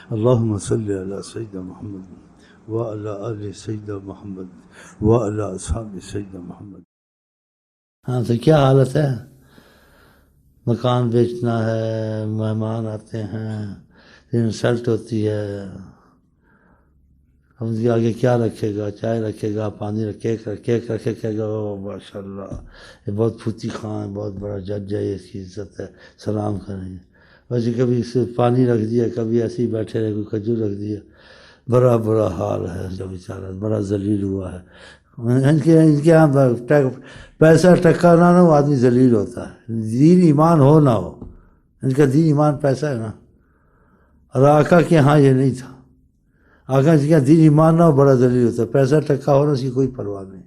اللهم صل على سيدنا محمد وعلى آل سيدنا محمد وعلى أصحاب سيدنا محمد. ہاں تو کیا حالت ہے؟ مکان بیچنا ہے، مہمان آتے ہیں، انسلٹ ہوتی ہے. ہم اس کے آگے کیا رکھے گا؟ چائے رکھے گا، پانی رکھے گا، کیک رکھے گا. ماشاء اللہ یہ بہت پھوتی خاں ہے، بہت بڑا جج ہے، اس کی عزت ہے، سلام کریں گے. ویسے کبھی صرف پانی رکھ دیا، کبھی ایسے ہی بیٹھے رہے، کوئی کھجور رکھ دیا. بڑا برا حال ہے جو بیچارہ، بڑا ذلیل ہوا ہے. ان کے یہاں پیسہ ٹکا نہ ہو آدمی ذلیل ہوتا ہے. دین ایمان ہو نہ ہو، ان کا دین ایمان پیسہ ہے نا. اور آقا کے ہاں یہ نہیں تھا. آقا جس کا دین ایمان نہ ہو بڑا ذلیل ہوتا ہے. پیسہ ٹکا ہو نا اس کی کوئی پرواہ نہیں.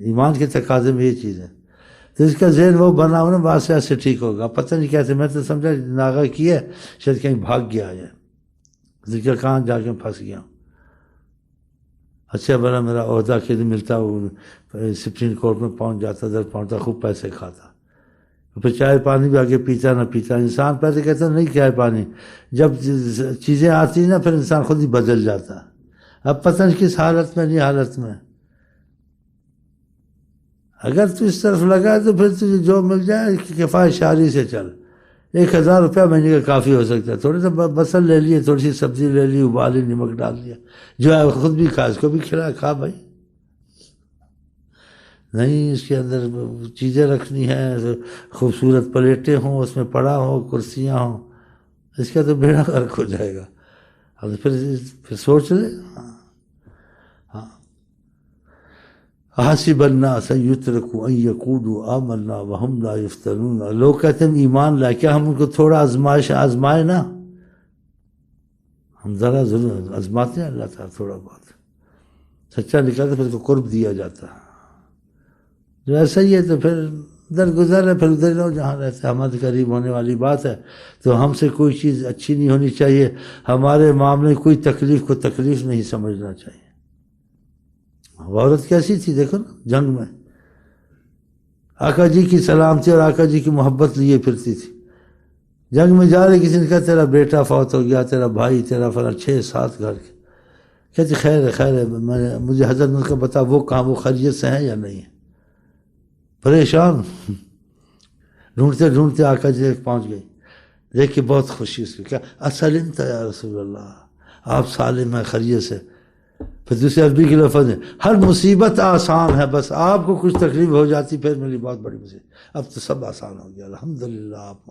ایمان کے تقاضے میں یہ چیز ہے. تو اس کا ذہن وہ بنا ہو نا، بات سے ایسے ٹھیک ہوگا. پتہ نہیں کیسے، میں تو سمجھا ناغا کی ہے، شاید کہیں بھاگ گیا ہے، ذکر کہاں جا کے پھنس گیا. اچھا بنا میرا عہدہ کھیل ملتا، وہ سپریم کورٹ میں پہنچ جاتا، در پہنچتا، خوب پیسے کھاتا. پھر چائے پانی بھی آگے پیتا نہ پیتا. انسان پہلے کہتا نہیں چائے پانی، جب چیزیں آتی ہیں نا پھر انسان خود ہی بدل جاتا. اب پتہ نہیں کس حالت میں، نہیں حالت میں. اگر تو اس طرف لگا تو پھر تجھے جو مل جائے کفایت شعاری سے چل. 1000 روپیہ مہینے کا کافی ہو سکتا ہے. تھوڑے سا بصل لے لیے، تھوڑی سی سبزی لے لی، ابالی، نمک ڈال دیا، جو ہے خود بھی کھا، اس کو بھی کھا بھائی. نہیں اس کے اندر چیزیں رکھنی ہیں، خوبصورت پلیٹیں ہوں، اس میں پڑا ہو، کرسیاں ہوں، اس کا تو بیڑا غرق ہو جائے گا. اب پھر سوچ لے. ہاں حسب الناس ان یترکوا ان یقولوا آمنا وهم لا یفتنون. لوگ کہتے ہیں ایمان لائے، کیا ہم ان کو تھوڑا آزمائے نا؟ ہم ذرا ضرور آزماتے ہیں اللہ تعالیٰ تھوڑا بہت. سچا نکلتا پھر اس کو قرب دیا جاتا ہے. جو ایسا ہی ہے تو پھر درگزر ہے، پھر ادھر رہو جہاں رہتے. ہمارے قریب ہونے والی بات ہے تو ہم سے کوئی چیز اچھی نہیں ہونی چاہیے. ہمارے معاملے میں کوئی تکلیف کو تکلیف نہیں سمجھنا چاہیے. عورت کیسی تھی دیکھو نا، جنگ میں آقا جی کی سلامتی اور آقا جی کی محبت لیے پھرتی تھی. جنگ میں جا رہے، کسی نے کہا تیرا بیٹا فوت ہو گیا، تیرا بھائی، تیرا فلاں، 6-7 گھر کے. کہتے خیر ہے، مجھے حضرت نے کہا بتا وہ کہاں، وہ خیریت سے ہیں یا نہیں ہیں. پریشان ڈھونڈتے ڈھونڈتے آقا جی تک پہنچ گئی. دیکھ کے بہت خوشی اس کی. کیا اسلمت یا رسول اللہ، آپ سالم ہیں، خیریت سے. پھر دوسرے عربی کے لفظ ہیں، ہر مصیبت آسان ہے، بس آپ کو کچھ تکلیف ہو جاتی پھر میری بہت بڑی مصیبت. اب تو سب آسان ہو گیا الحمدللہ. آپ